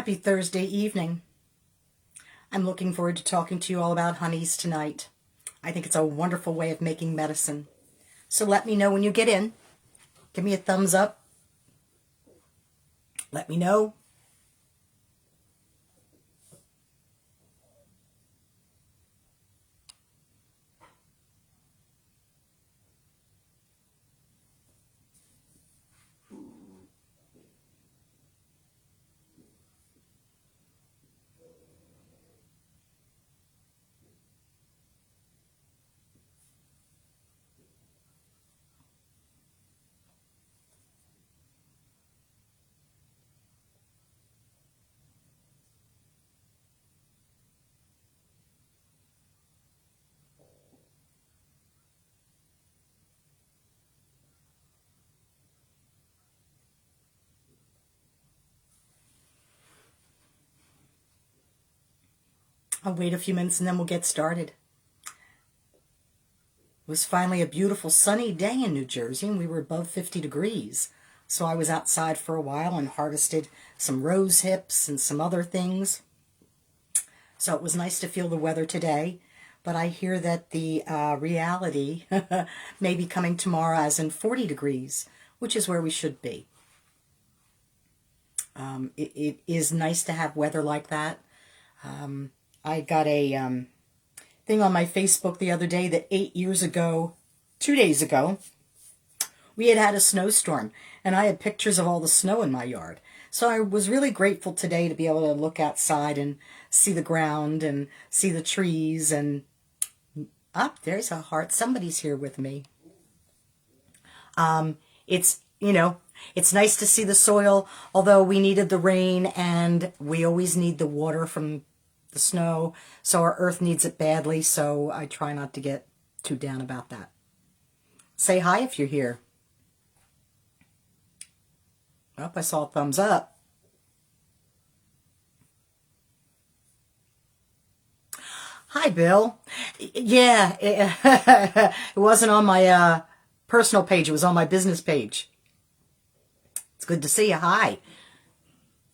Happy Thursday evening. I'm looking forward to talking to you all about honeys tonight. I think it's a wonderful way of making medicine. So let me know when you get in. Give me a thumbs up. Let me know. I'll wait a few minutes and then we'll get started. It was finally a beautiful sunny day in New Jersey and we were above 50 degrees. So I was outside for a while and harvested some rose hips and some other things. So it was nice to feel the weather today. But I hear that the reality may be coming tomorrow as in 40 degrees, which is where we should be. It is nice to have weather like that. I got a thing on my Facebook the other day that 8 years ago, 2 days ago, we had a snowstorm, and I had pictures of all the snow in my yard. So I was really grateful today to be able to look outside and see the ground and see the trees. And there's a heart. Somebody's here with me. It's nice to see the soil, although we needed the rain and we always need the water from the snow, so our earth needs it badly, so I try not to get too down about that. Say hi if you're here. Oh, I saw a thumbs up. Hi, Bill. Yeah, it wasn't on my personal page, it was on my business page. It's good to see you. Hi.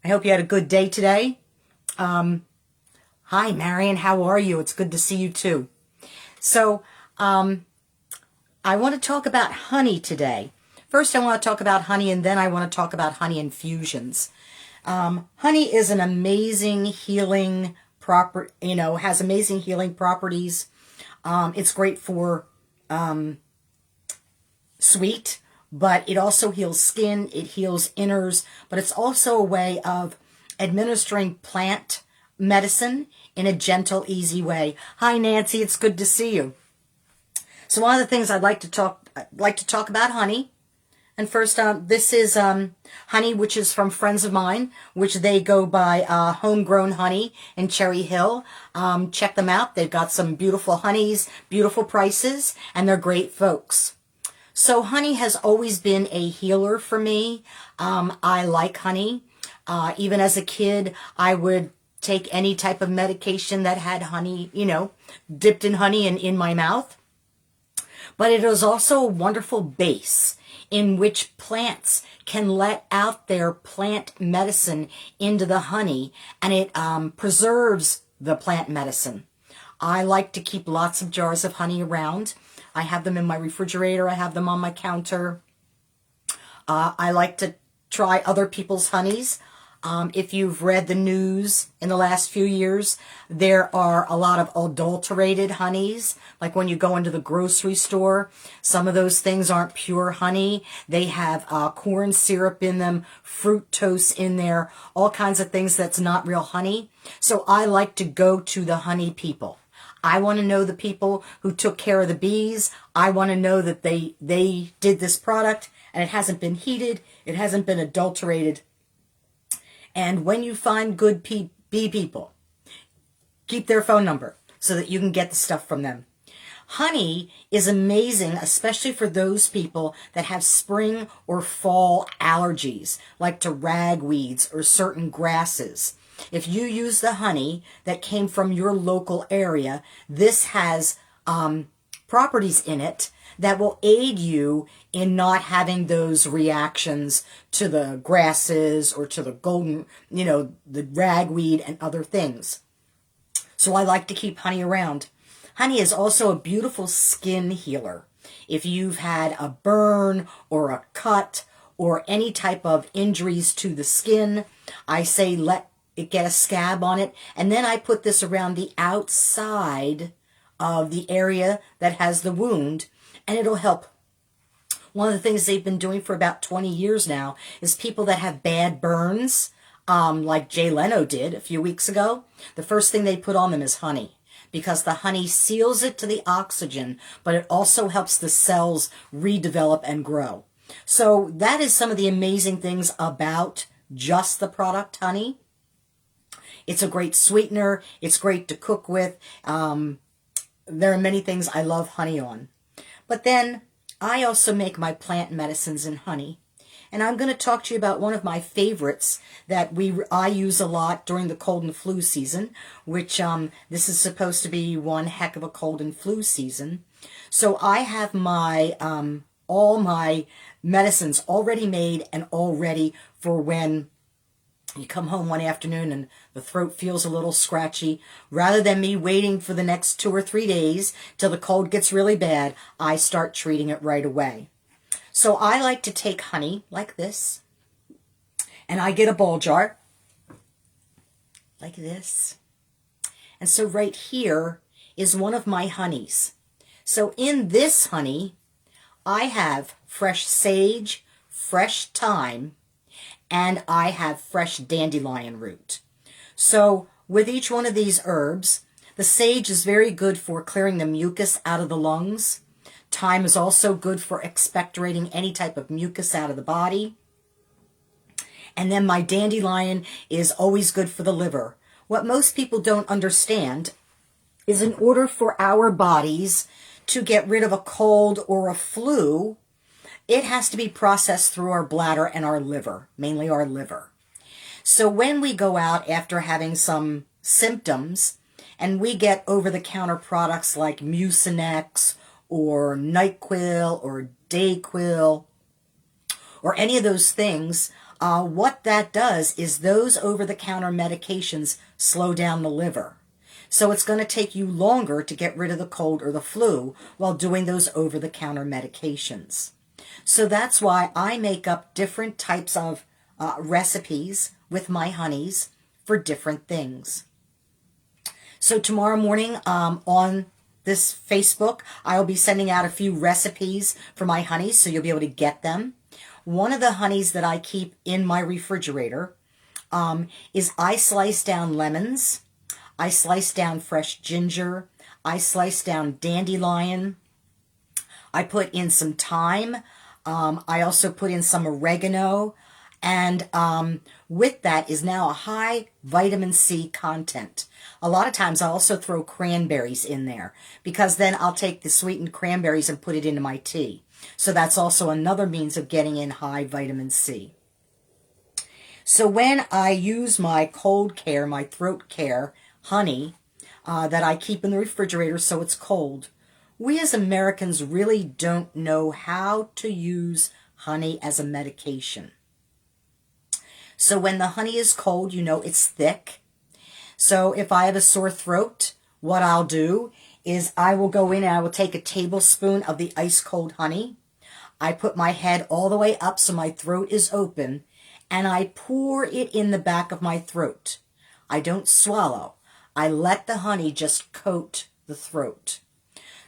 I hope you had a good day today. Hi, Marion. How are you? It's good to see you too. So, I want to talk about honey today. First, I want to talk about honey, and then I want to talk about honey infusions. Honey is an amazing healing has amazing healing properties. It's great for sweet, but it also heals skin. It heals inners, but it's also a way of administering plant medicine in a gentle, easy way. Hi, Nancy. It's good to see you. So one of the things I'd like to talk about honey. And first, this is honey, which is from friends of mine, which they go by Homegrown Honey in Cherry Hill. Check them out. They've got some beautiful honeys, beautiful prices, and they're great folks. So honey has always been a healer for me. I like honey. Even as a kid, I would take any type of medication that had honey, dipped in honey and in my mouth. But it is also a wonderful base in which plants can let out their plant medicine into the honey, and it preserves the plant medicine. I like to keep lots of jars of honey around. I have them in my refrigerator. I have them on my counter. I like to try other people's honeys. If you've read the news in the last few years, there are a lot of adulterated honeys. Like when you go into the grocery store, some of those things aren't pure honey. They have corn syrup in them, fructose in there, all kinds of things that's not real honey. So I like to go to the honey people. I want to know the people who took care of the bees. I want to know that they did this product and it hasn't been heated, it hasn't been adulterated. And when you find good bee people, keep their phone number so that you can get the stuff from them. Honey is amazing, especially for those people that have spring or fall allergies, like to ragweeds or certain grasses. If you use the honey that came from your local area, this has properties in it that will aid you in not having those reactions to the grasses or to the golden, the ragweed and other things. So I like to keep honey around. Honey is also a beautiful skin healer. If you've had a burn or a cut or any type of injuries to the skin, I say let it get a scab on it, and then I put this around the outside of the area that has the wound, and it'll help. One of the things they've been doing for about 20 years now is people that have bad burns, like Jay Leno did a few weeks ago, the first thing they put on them is honey, because the honey seals it to the oxygen, but it also helps the cells redevelop and grow. So that is some of the amazing things about just the product honey. It's a great sweetener. It's great to cook with. There are many things I love honey on. But then I also make my plant medicines in honey. And I'm going to talk to you about one of my favorites that I use a lot during the cold and flu season, which this is supposed to be one heck of a cold and flu season. So I have my all my medicines already made and all ready for when you come home one afternoon and the throat feels a little scratchy. Rather than me waiting for the next 2 or 3 days till the cold gets really bad, I start treating it right away. So I like to take honey like this, and I get a bowl jar like this. And so right here is one of my honeys. So in this honey, I have fresh sage, fresh thyme, and I have fresh dandelion root. So with each one of these herbs, the sage is very good for clearing the mucus out of the lungs. Thyme is also good for expectorating any type of mucus out of the body. And then my dandelion is always good for the liver. What most people don't understand is in order for our bodies to get rid of a cold or a flu, it has to be processed through our bladder and our liver, mainly our liver. So when we go out after having some symptoms and we get over-the-counter products like Mucinex or NyQuil or Dayquil or any of those things, what that does is those over-the-counter medications slow down the liver. So it's going to take you longer to get rid of the cold or the flu while doing those over-the-counter medications. So that's why I make up different types of recipes with my honeys for different things. So tomorrow morning on this Facebook, I'll be sending out a few recipes for my honeys, so you'll be able to get them. One of the honeys that I keep in my refrigerator is I slice down lemons, I slice down fresh ginger, I slice down dandelion, I put in some thyme, I also put in some oregano, and with that is now a high vitamin C content. A lot of times I also throw cranberries in there because then I'll take the sweetened cranberries and put it into my tea. So that's also another means of getting in high vitamin C. So when I use my cold care, my throat care honey that I keep in the refrigerator so it's cold, we as Americans really don't know how to use honey as a medication. So when the honey is cold, you know it's thick. So if I have a sore throat, what I'll do is I will go in and I will take a tablespoon of the ice cold honey. I put my head all the way up so my throat is open, and I pour it in the back of my throat. I don't swallow. I let the honey just coat the throat.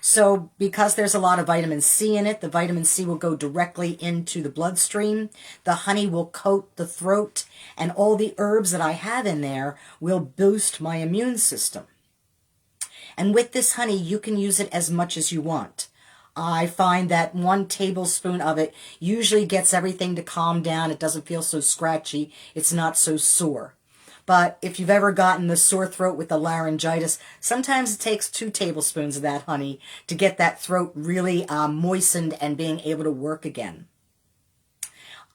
So because there's a lot of vitamin C in it, the vitamin C will go directly into the bloodstream. The honey will coat the throat, and all the herbs that I have in there will boost my immune system. And with this honey, you can use it as much as you want. I find that 1 tablespoon of it usually gets everything to calm down. It doesn't feel so scratchy. It's not so sore. But if you've ever gotten the sore throat with the laryngitis, sometimes it takes 2 tablespoons of that honey to get that throat really moistened and being able to work again.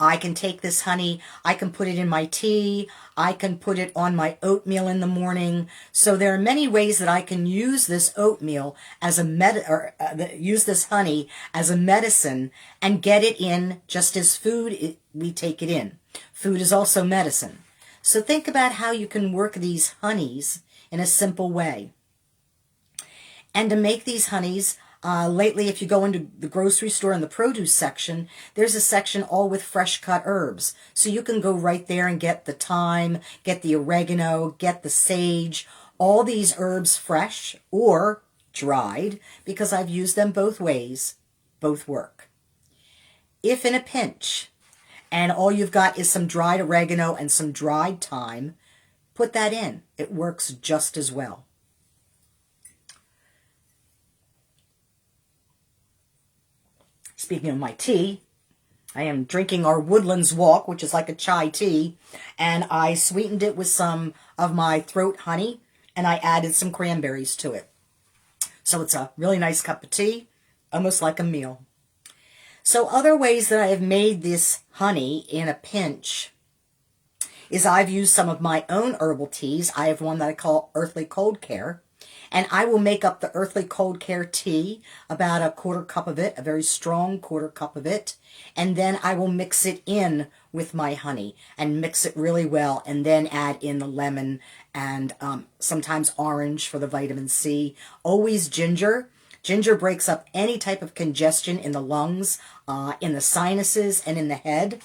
I can take this honey, I can put it in my tea, I can put it on my oatmeal in the morning. So there are many ways that I can use this oatmeal as use this honey as a medicine and get it in just as we take it in. Food is also medicine. So think about how you can work these honeys in a simple way. And to make these honeys, lately, if you go into the grocery store in the produce section, there's a section all with fresh cut herbs. So you can go right there and get the thyme, get the oregano, get the sage, all these herbs fresh or dried, because I've used them both ways. Both work. If in a pinch, and all you've got is some dried oregano and some dried thyme, put that in. It works just as well. Speaking of my tea, I am drinking our Woodlands Walk, which is like a chai tea, and I sweetened it with some of my throat honey, and I added some cranberries to it. So it's a really nice cup of tea, almost like a meal. So other ways that I have made this honey in a pinch is I've used some of my own herbal teas. I have one that I call Earthly Cold Care. And I will make up the Earthly Cold Care tea, about a quarter cup of it, a very strong quarter cup of it. And then I will mix it in with my honey and mix it really well, and then add in the lemon and sometimes orange for the vitamin C. Always ginger. Ginger breaks up any type of congestion in the lungs, in the sinuses, and in the head.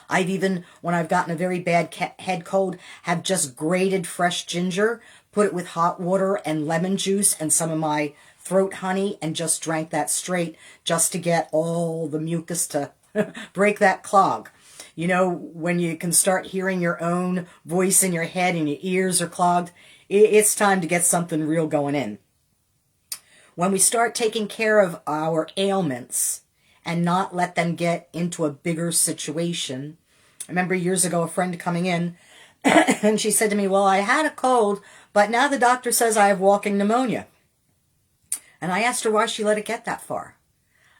I've even, when I've gotten a very bad head cold, have just grated fresh ginger, put it with hot water and lemon juice and some of my throat honey, and just drank that straight just to get all the mucus to break that clog. You know, when you can start hearing your own voice in your head and your ears are clogged, it's time to get something real going in. When we start taking care of our ailments and not let them get into a bigger situation. I remember years ago a friend coming in and she said to me, well, I had a cold, but now the doctor says I have walking pneumonia. And I asked her why she let it get that far.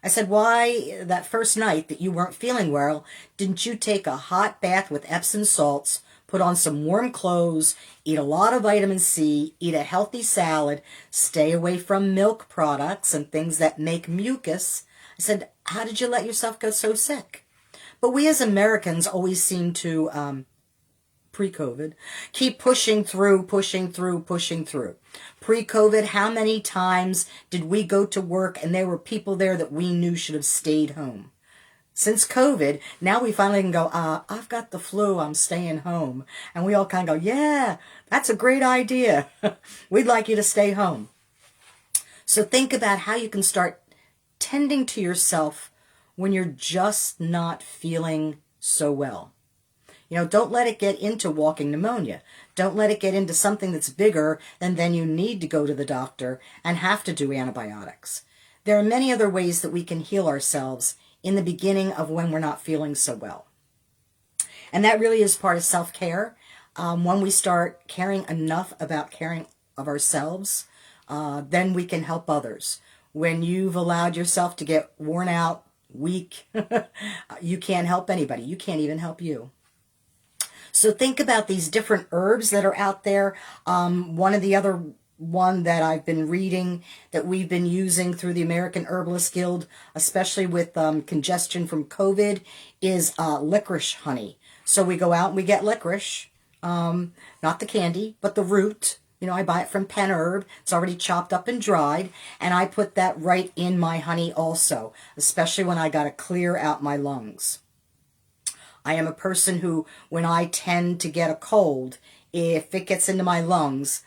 I said, why, that first night that you weren't feeling well, didn't you take a hot bath with Epsom salts, put on some warm clothes, eat a lot of vitamin C, eat a healthy salad, stay away from milk products and things that make mucus? I said, how did you let yourself get so sick? But we as Americans always seem to, pre-COVID, keep pushing through. Pre-COVID, how many times did we go to work and there were people there that we knew should have stayed home? Since COVID, now we finally can go, I've got the flu, I'm staying home. And we all kind of go, yeah, that's a great idea. We'd like you to stay home. So think about how you can start tending to yourself when you're just not feeling so well. You know, don't let it get into walking pneumonia. Don't let it get into something that's bigger, and then you need to go to the doctor and have to do antibiotics. There are many other ways that we can heal ourselves in the beginning of when we're not feeling so well. And that really is part of self-care. When we start caring enough about caring of ourselves, then we can help others. When you've allowed yourself to get worn out, weak, you can't help anybody. You can't even help you. So think about these different herbs that are out there. One that I've been reading that we've been using through the American Herbalist Guild, especially with congestion from COVID, is licorice honey. So we go out and we get licorice, not the candy, but the root. You know, I buy it from Penn Herb. It's already chopped up and dried, and I put that right in my honey also, especially when I got to clear out my lungs. I am a person who, when I tend to get a cold, if it gets into my lungs,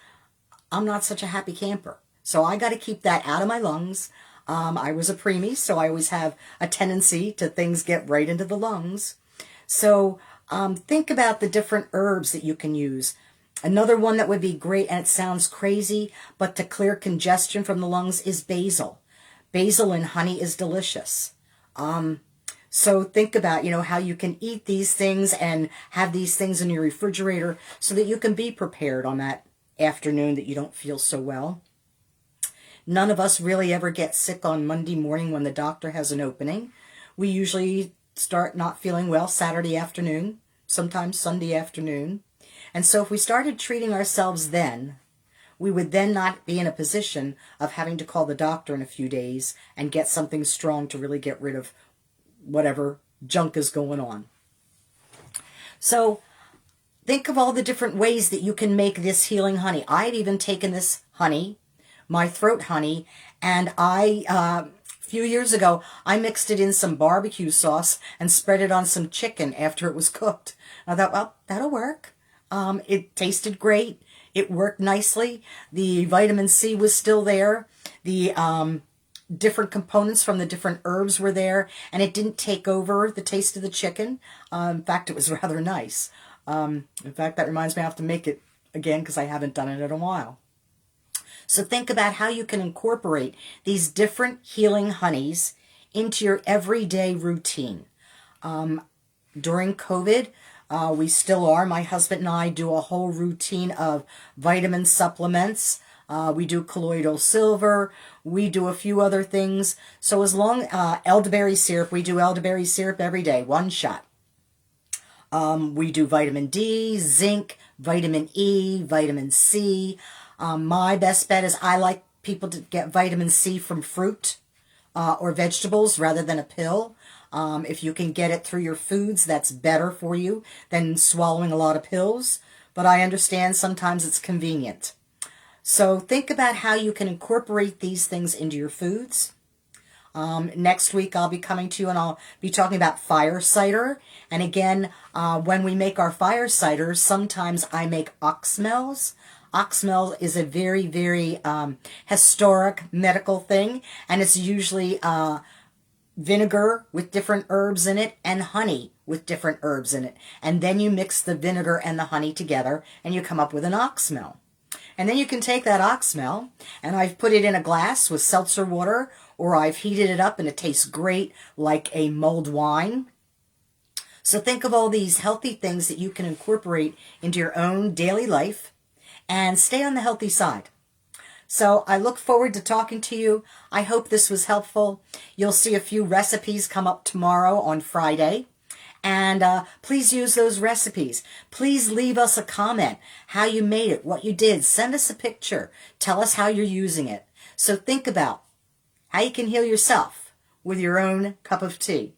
I'm not such a happy camper. So I got to keep that out of my lungs. I was a preemie, so I always have a tendency to things get right into the lungs. So think about the different herbs that you can use. Another one that would be great, and it sounds crazy, but to clear congestion from the lungs is basil. Basil in honey is delicious. So think about, you know, how you can eat these things and have these things in your refrigerator so that you can be prepared on that afternoon that you don't feel so well. None of us really ever get sick on Monday morning when the doctor has an opening. We usually start not feeling well Saturday afternoon, sometimes Sunday afternoon. And so if we started treating ourselves then, we would then not be in a position of having to call the doctor in a few days and get something strong to really get rid of whatever junk is going on. So think of all the different ways that you can make this healing honey. I've even taken this honey, my throat honey, and a few years ago, I mixed it in some barbecue sauce and spread it on some chicken after it was cooked. I thought, well, that'll work. It tasted great. It worked nicely. The vitamin C was still there. The different components from the different herbs were there, and it didn't take over the taste of the chicken. In fact, it was rather nice. In fact, that reminds me I have to make it again because I haven't done it in a while. So think about how you can incorporate these different healing honeys into your everyday routine. During COVID, we still are. My husband and I do a whole routine of vitamin supplements. We do colloidal silver. We do a few other things. So as long, elderberry syrup, we do elderberry syrup every day, 1 shot. We do vitamin D, zinc, vitamin E, vitamin C. My best bet is I like people to get vitamin C from fruit or vegetables rather than a pill. If you can get it through your foods, that's better for you than swallowing a lot of pills. But I understand sometimes it's convenient. So think about how you can incorporate these things into your foods. Next week I'll be coming to you and I'll be talking about fire cider. And again, when we make our fire cider, sometimes I make oxmels. Oxmel is a very, very historic medical thing, and it's usually vinegar with different herbs in it and honey with different herbs in it. And then you mix the vinegar and the honey together and you come up with an oxmel. And then you can take that oxmel, and I've put it in a glass with seltzer water, or I've heated it up and it tastes great like a mulled wine. So think of all these healthy things that you can incorporate into your own daily life and stay on the healthy side. So I look forward to talking to you. I hope this was helpful. You'll see a few recipes come up tomorrow on Friday. And please use those recipes. Please leave us a comment, how you made it, what you did. Send us a picture. Tell us how you're using it. So think about how you can heal yourself with your own cup of tea.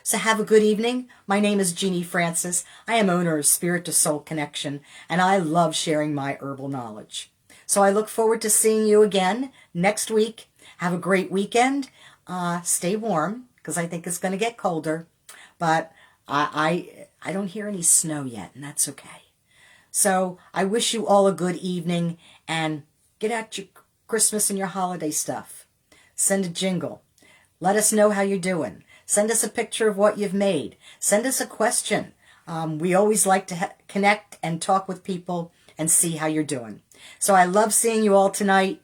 So have a good evening. My name is Jeannie Francis. I am owner of Spirit to Soul Connection, and I love sharing my herbal knowledge. So I look forward to seeing you again next week. Have a great weekend. Stay warm, because I think it's going to get colder. But I don't hear any snow yet, and that's okay. So I wish you all a good evening, and get out your Christmas and your holiday stuff. Send a jingle. Let us know how you're doing. Send us a picture of what you've made. Send us a question. We always like to connect and talk with people and see how you're doing. So I love seeing you all tonight.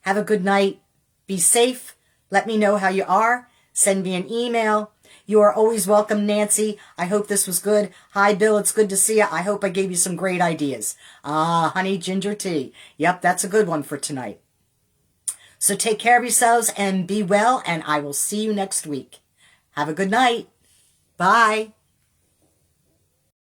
Have a good night. Be safe. Let me know how you are. Send me an email. You are always welcome, Nancy. I hope this was good. Hi, Bill. It's good to see you. I hope I gave you some great ideas. Honey ginger tea. Yep, that's a good one for tonight. So take care of yourselves and be well, and I will see you next week. Have a good night. Bye.